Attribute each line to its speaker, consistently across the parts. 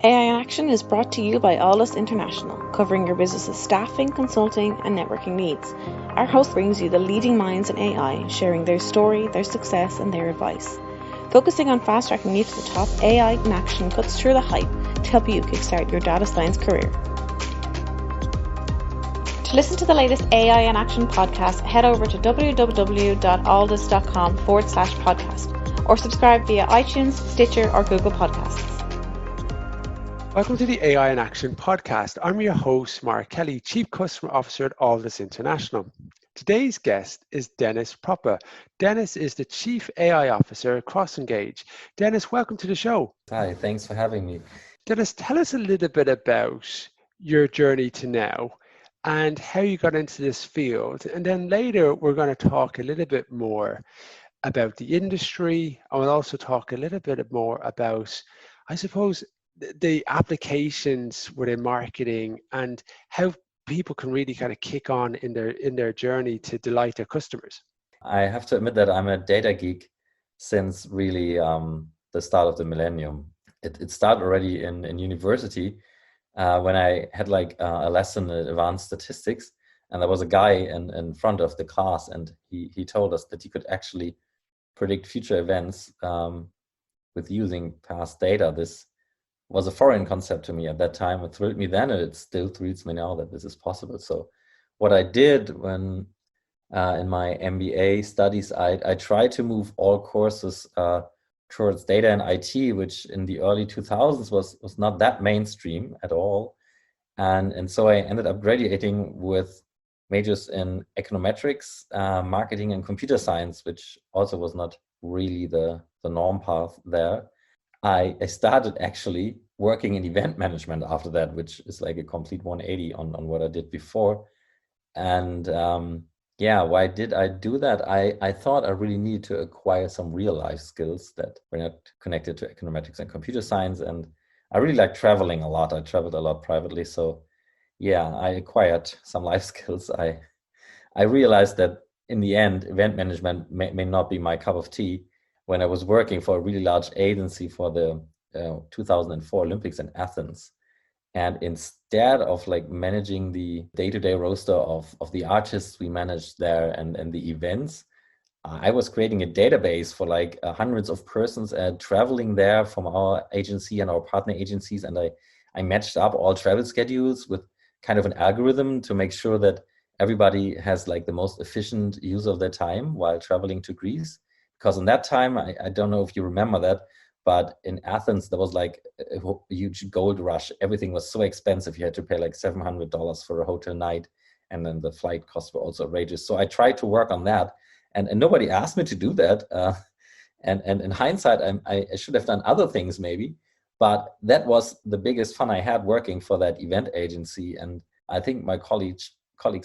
Speaker 1: AI in Action is brought to you by Alldus International, covering your business's staffing, consulting, and networking needs. Our host brings you the leading minds in AI, sharing their story, their success, and their advice. Focusing on fast-tracking you to the top, AI in Action cuts through the hype to help you kickstart your data science career. To listen to the latest AI in Action podcast, head over to www.alldus.com/podcast or subscribe via iTunes, Stitcher, or Google Podcasts.
Speaker 2: Welcome to the AI in Action podcast. I'm your host, Mark Kelly, Chief Customer Officer at Alldus International. Today's guest is Dennis Proppe. Dennis is the Chief AI Officer at Crossengage. Dennis, welcome to the show.
Speaker 3: Hi, thanks for having me.
Speaker 2: Dennis, tell us a little bit about your journey to now and how you got into this field. And then later, we're going to talk a little bit more about the industry. I will also talk a little bit more about, I suppose, the applications within marketing and how people can really kind of kick on in their journey to delight their customers.
Speaker 3: I have to admit that I'm a data geek since really the start of the millennium. It started already in university when I had like a lesson in advanced statistics, and there was a guy in front of the class, and he told us that he could actually predict future events with using past data. This was a foreign concept to me at that time. It thrilled me then, and it still thrills me now that this is possible. So what I did when in my MBA studies, I tried to move all courses towards data and IT, which in the early 2000s was not that mainstream at all. And so I ended up graduating with majors in econometrics, marketing, and computer science, which also was not really the norm path there. I started actually working in event management after that, which is like a complete 180 on what I did before. And why did I do that? I thought I really needed to acquire some real life skills that were not connected to econometrics and computer science. And I really like traveling a lot. I traveled a lot privately. So yeah, I acquired some life skills. I realized that in the end, event management may not be my cup of tea. When I was working for a really large agency for the 2004 Olympics in Athens. And instead of like managing the day-to-day roster of the artists we managed there and the events, I was creating a database for like hundreds of persons traveling there from our agency and our partner agencies. And I matched up all travel schedules with kind of an algorithm to make sure that everybody has like the most efficient use of their time while traveling to Greece. Because in that time, I don't know if you remember that, but in Athens, there was like a huge gold rush. Everything was so expensive. You had to pay like $700 for a hotel night. And then the flight costs were also outrageous. So I tried to work on that. And nobody asked me to do that. And in hindsight, I should have done other things maybe. But that was the biggest fun I had working for that event agency. And I think my colleagues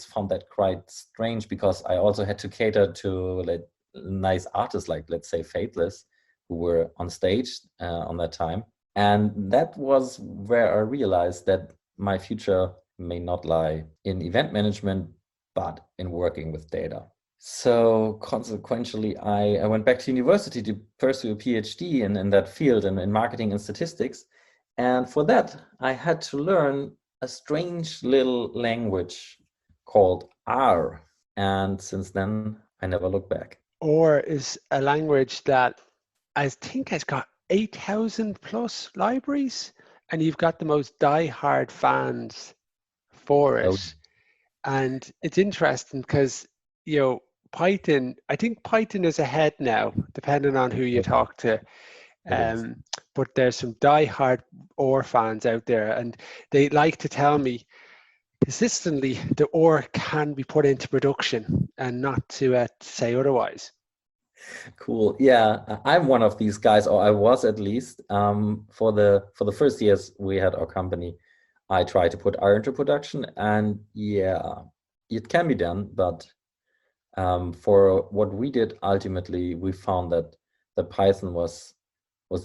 Speaker 3: found that quite strange because I also had to cater to like nice artists like, let's say, Faithless, who were on stage on that time. And that was where I realized that my future may not lie in event management, but in working with data. So consequently, I went back to university to pursue a PhD in that field and in marketing and statistics. And for that, I had to learn a strange little language called R. And since then, I never looked back.
Speaker 2: Or is a language that I think has got 8,000 plus libraries, and you've got the most die-hard fans for it.
Speaker 3: Oh.
Speaker 2: And it's interesting because, Python, I think Python is ahead now, depending on who you talk to. But there's some die-hard OR fans out there, and they like to tell me consistently the OR can be put into production and not to say otherwise.
Speaker 3: Cool. Yeah, I'm one of these guys, or I was at least. For the first years we had our company, I tried to put R into production, and yeah, it can be done. But for what we did, ultimately, we found that the Python was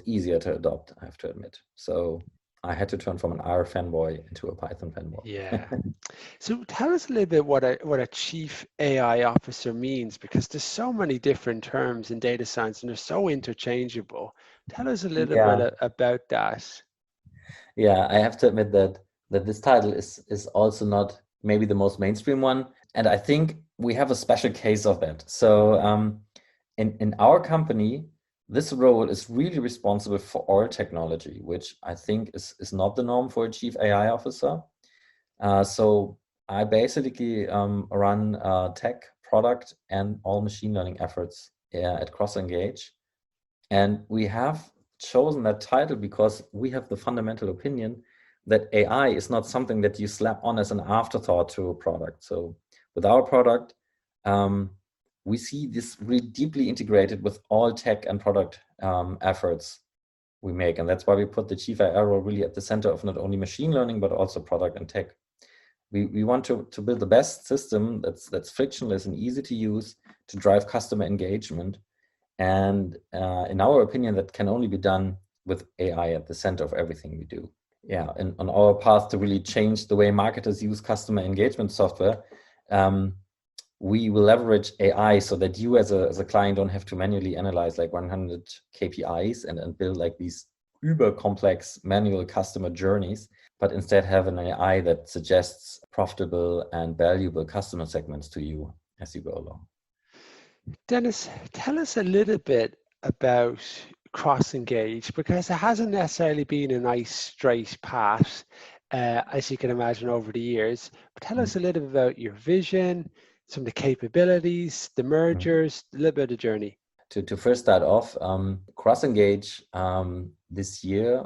Speaker 3: easier to adopt, I have to admit. So I had to turn from an R fanboy into a Python fanboy.
Speaker 2: Yeah. So tell us a little bit what a chief AI officer means, because there's so many different terms in data science and they're so interchangeable. Tell us a little bit about that.
Speaker 3: Yeah, I have to admit that this title is also not maybe the most mainstream one, and I think we have a special case of that. So in our company, this role is really responsible for all technology, which I think is not the norm for a chief AI officer. So I basically run tech, product, and all machine learning efforts at Crossengage. And we have chosen that title because we have the fundamental opinion that AI is not something that you slap on as an afterthought to a product. So with our product, we see this really deeply integrated with all tech and product efforts we make. And that's why we put the chief AI role really at the center of not only machine learning, but also product and tech. We want to build the best system that's frictionless and easy to use to drive customer engagement. And in our opinion, that can only be done with AI at the center of everything we do. Yeah, and on our path to really change the way marketers use customer engagement software, we will leverage AI so that you as a client don't have to manually analyze like 100 KPIs and build like these uber complex manual customer journeys, but instead have an AI that suggests profitable and valuable customer segments to you as you go along.
Speaker 2: Dennis, tell us a little bit about Crossengage, because it hasn't necessarily been a nice straight path, as you can imagine, over the years. But tell us a little bit about your vision, some of the capabilities, the mergers, a little bit of the journey.
Speaker 3: To first start off, Crossengage this year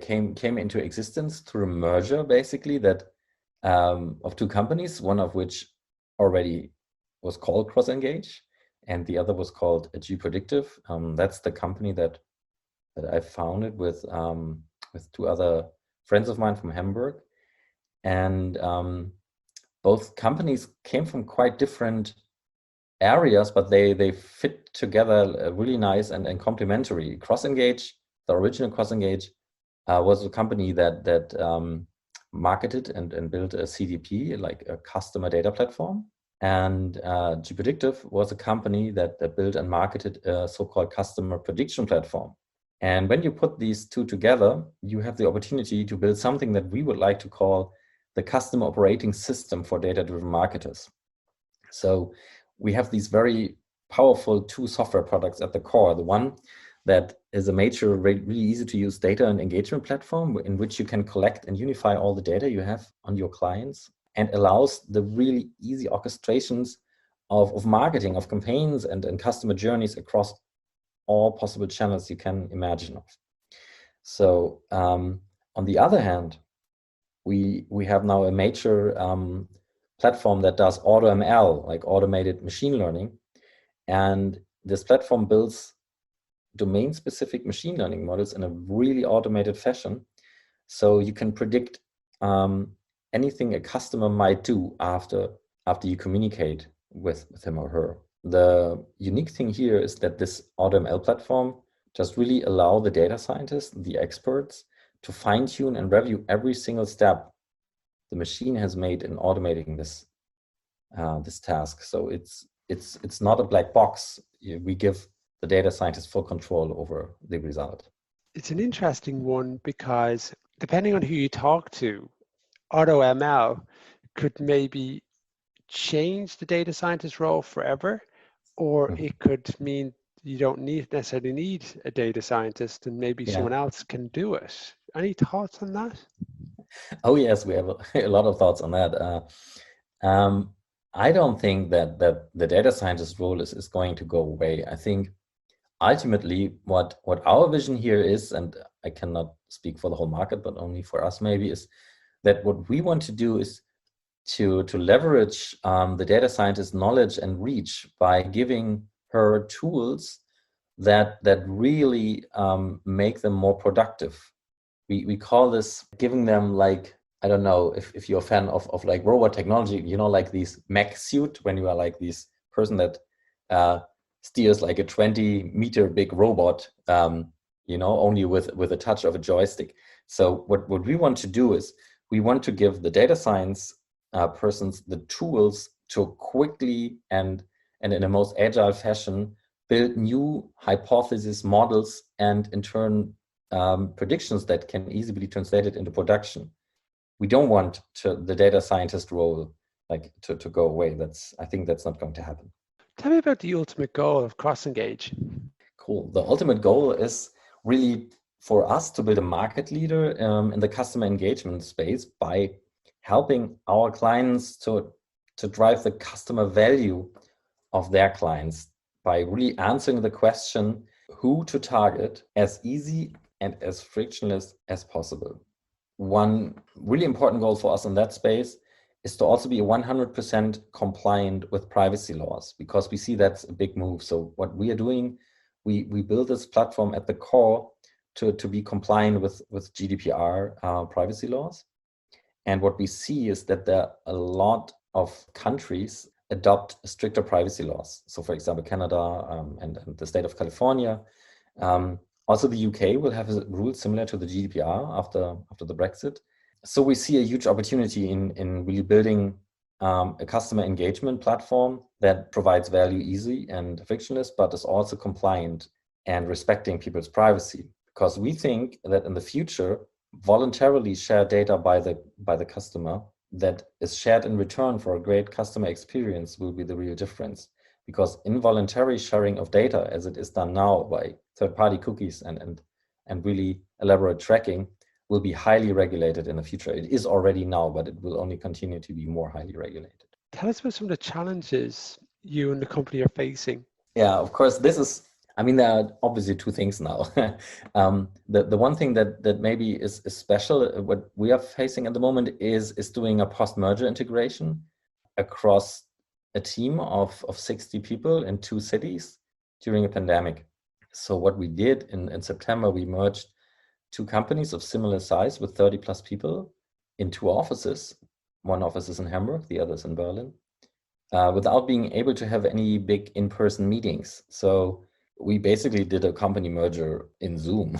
Speaker 3: came into existence through a merger, basically, that of two companies, one of which already was called Crossengage, and the other was called GPredictive. That's the company that I founded with two other friends of mine from Hamburg, and both companies came from quite different areas, but they fit together really nice and complementary. Crossengage, the original Crossengage, was a company that marketed and built a CDP, like a customer data platform. And GPredictive was a company that built and marketed a so-called customer prediction platform. And when you put these two together, you have the opportunity to build something that we would like to call the customer operating system for data-driven marketers. So we have these very powerful two software products at the core. The one that is a major, really easy to use data and engagement platform in which you can collect and unify all the data you have on your clients, and allows the really easy orchestrations of marketing, of campaigns and customer journeys across all possible channels you can imagine of. So on the other hand, we have now a major platform that does AutoML, like automated machine learning. And this platform builds domain-specific machine learning models in a really automated fashion. So you can predict anything a customer might do after you communicate with him or her. The unique thing here is that this AutoML platform just really allow the data scientists, the experts, to fine-tune and review every single step the machine has made in automating this this task. So it's not a black box. We give the data scientist full control over the result.
Speaker 2: It's an interesting one because depending on who you talk to, AutoML could maybe change the data scientist role forever, or it could mean you don't necessarily need a data scientist and maybe someone else can do it. Any thoughts on that?
Speaker 3: Oh yes, we have a lot of thoughts on that. I don't think that the data scientist role is going to go away. I think ultimately what our vision here is, and I cannot speak for the whole market, but only for us maybe, is that what we want to do is to leverage the data scientist's knowledge and reach by giving her tools that really make them more productive. We call this giving them, like, I don't know if you're a fan of like robot technology, you know, like these mech suit, when you are like this person that steers like a 20-meter big robot, you know, only with a touch of a joystick. So what we want to do is we want to give the data science persons the tools to quickly and in a most agile fashion build new hypothesis models, and in turn predictions that can easily be translated into production. We don't want the data scientist role to go away. I think that's not going to happen.
Speaker 2: Tell me about the ultimate goal of Crossengage.
Speaker 3: Cool. The ultimate goal is really for us to build a market leader in the customer engagement space by helping our clients to drive the customer value of their clients by really answering the question who to target as easy and as frictionless as possible. One really important goal for us in that space is to also be 100% compliant with privacy laws, because we see that's a big move. So what we are doing, we build this platform at the core to be compliant with GDPR privacy laws. And what we see is that there are a lot of countries adopt stricter privacy laws. So for example, Canada and the state of California. Also the UK will have a rule similar to the GDPR after the Brexit. So we see a huge opportunity in really building a customer engagement platform that provides value easy and frictionless, but is also compliant and respecting people's privacy. Because we think that in the future, voluntarily shared data by the customer that is shared in return for a great customer experience will be the real difference. Because involuntary sharing of data, as it is done now by third-party cookies and really elaborate tracking, will be highly regulated in the future. It is already now, but it will only continue to be more highly regulated.
Speaker 2: Tell us about some of the challenges you and the company are facing.
Speaker 3: Yeah, of course, there are obviously two things now. The one thing that maybe is special, what we are facing at the moment is doing a post-merger integration across a team of 60 people in 2 cities during a pandemic. So what we did in September, we merged 2 companies of similar size with 30 plus people in 2 offices. One office is in Hamburg, the other is in Berlin, without being able to have any big in-person meetings. So we basically did a company merger in Zoom.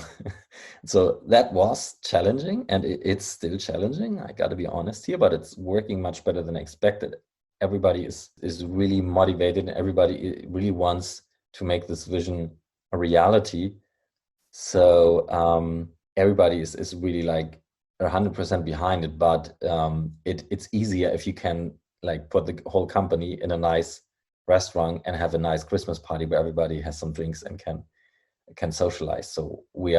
Speaker 3: So that was challenging, and it's still challenging. I got to be honest here, but it's working much better than expected. Everybody is really motivated, and everybody really wants to make this vision a reality. So everybody is really like 100% behind it, but it's easier if you can like put the whole company in a nice restaurant and have a nice Christmas party where everybody has some drinks and can socialize. So we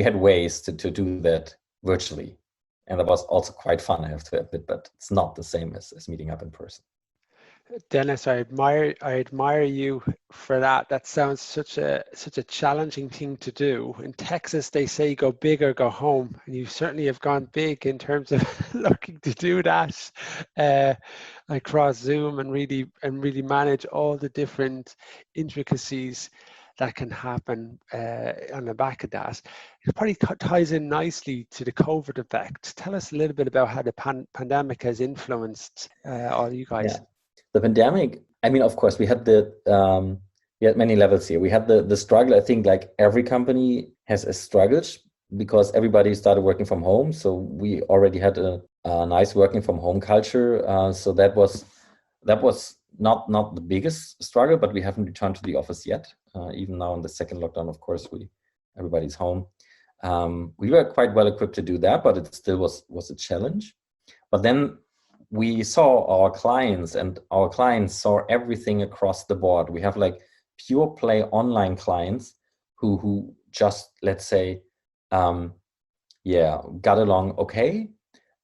Speaker 3: had ways to do that virtually, and that was also quite fun, I have to admit, but it's not the same as meeting up in person.
Speaker 2: Dennis, I admire you for that. That sounds such a challenging thing to do. In Texas, they say go big or go home, and you certainly have gone big in terms of looking to do that across Zoom and really manage all the different intricacies that can happen on the back of that. It probably ties in nicely to the COVID effect. Tell us a little bit about how the pandemic has influenced all you guys.
Speaker 3: Yeah. The pandemic, I mean, of course, we had many levels here. We had the struggle. I think like every company has a struggle because everybody started working from home. So we already had a nice working from home culture. So that was not the biggest struggle, but we haven't returned to the office yet. Even now in the second lockdown, of course, everybody's home. We were quite well equipped to do that, but it still was a challenge. But then we saw our clients, and our clients saw everything across the board. We have like pure play online clients who just, let's say, got along okay.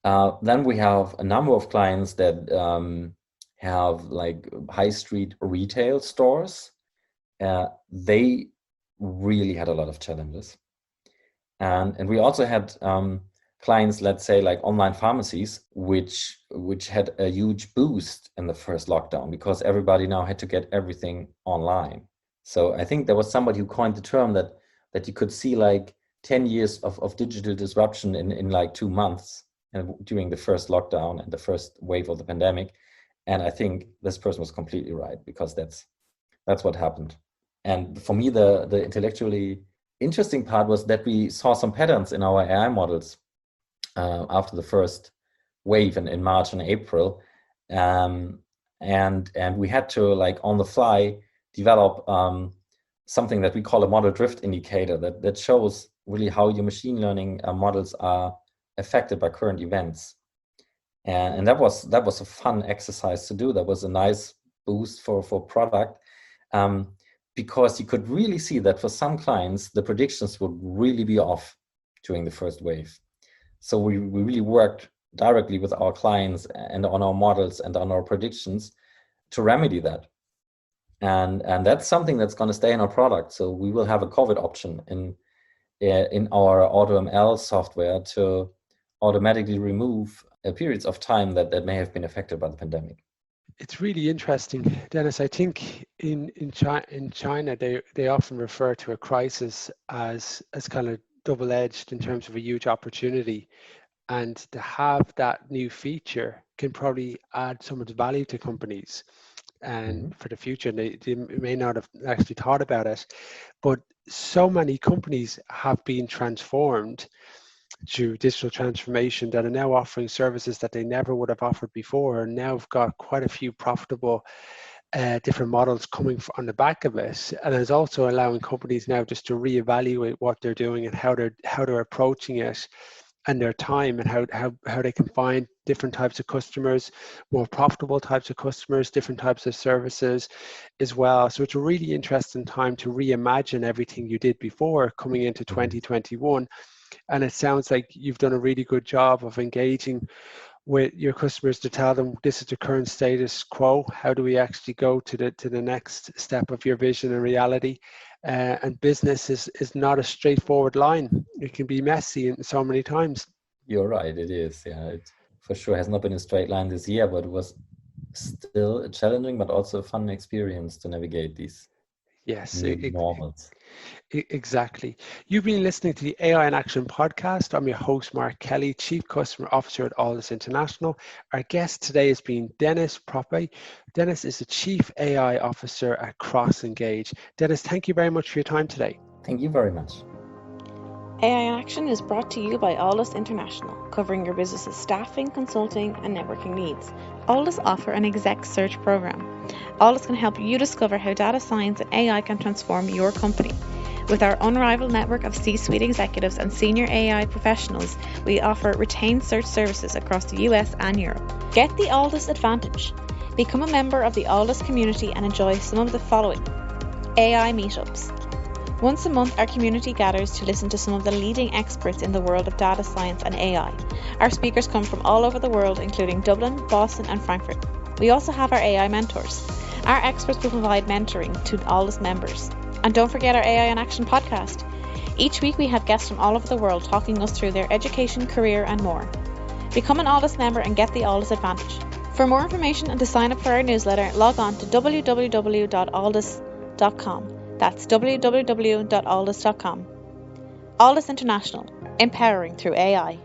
Speaker 3: Then we have a number of clients that have like high street retail stores. They really had a lot of challenges. And we also had clients, let's say like online pharmacies, which had a huge boost in the first lockdown because everybody now had to get everything online. So I think there was somebody who coined the term that you could see like 10 years of digital disruption in like 2 months and during the first lockdown and the first wave of the pandemic. And I think this person was completely right, because that's what happened. And for me, the intellectually interesting part was that we saw some patterns in our AI models after the first wave in March and April, and we had to like on the fly develop something that we call a model drift indicator that shows really how your machine learning models are affected by current events. And that was a fun exercise to do. That was a nice boost for product, because you could really see that for some clients, the predictions would really be off during the first wave. So we really worked directly with our clients and on our models and on our predictions to remedy that. And that's something that's going to stay in our product. So we will have a COVID option in our AutoML software to automatically remove periods of time that may have been affected by the pandemic.
Speaker 2: It's really interesting, Dennis. I think in China they often refer to a crisis as kind of double-edged in terms of a huge opportunity, and to have that new feature can probably add so much value to companies and for the future. They may not have actually thought about it, but so many companies have been transformed through digital transformation that are now offering services that they never would have offered before, and now have got quite a few profitable different models coming on the back of it. And it's also allowing companies now just to reevaluate what they're doing and how they're approaching it, and their time, and how they can find different types of customers, more profitable types of customers, different types of services as well. So it's a really interesting time to reimagine everything you did before coming into 2021. And it sounds like you've done a really good job of engaging with your customers to tell them this is the current status quo. How do we actually go to the next step of your vision and reality? And business is not a straightforward line. It can be messy in so many times.
Speaker 3: You're right, it is. Yeah, it for sure has not been a straight line this year, but it was still a challenging but also a fun experience to navigate these new normals.
Speaker 2: Exactly. You've been listening to the AI in Action podcast. I'm your host, Mark Kelly, Chief Customer Officer at Alldus International. Our guest today has been Dennis Proppe. Dennis is the Chief AI Officer at Crossengage. Dennis, thank you very much for your time today.
Speaker 3: Thank you very much.
Speaker 1: AI in Action is brought to you by Alldus International, covering your business's staffing, consulting, and networking needs. Alldus offer an exec search program. Alldus can help you discover how data science and AI can transform your company. With our unrivaled network of C-suite executives and senior AI professionals, we offer retained search services across the US and Europe. Get the Alldus advantage. Become a member of the Alldus community and enjoy some of the following: AI meetups. Once a month, our community gathers to listen to some of the leading experts in the world of data science and AI. Our speakers come from all over the world, including Dublin, Boston, and Frankfurt. We also have our AI mentors. Our experts will provide mentoring to Alldus members. And don't forget our AI in Action podcast. Each week we have guests from all over the world talking us through their education, career, and more. Become an Alldus member and get the Alldus advantage. For more information and to sign up for our newsletter, log on to www.alldus.com. That's www.alldus.com. Alldus International, empowering through AI.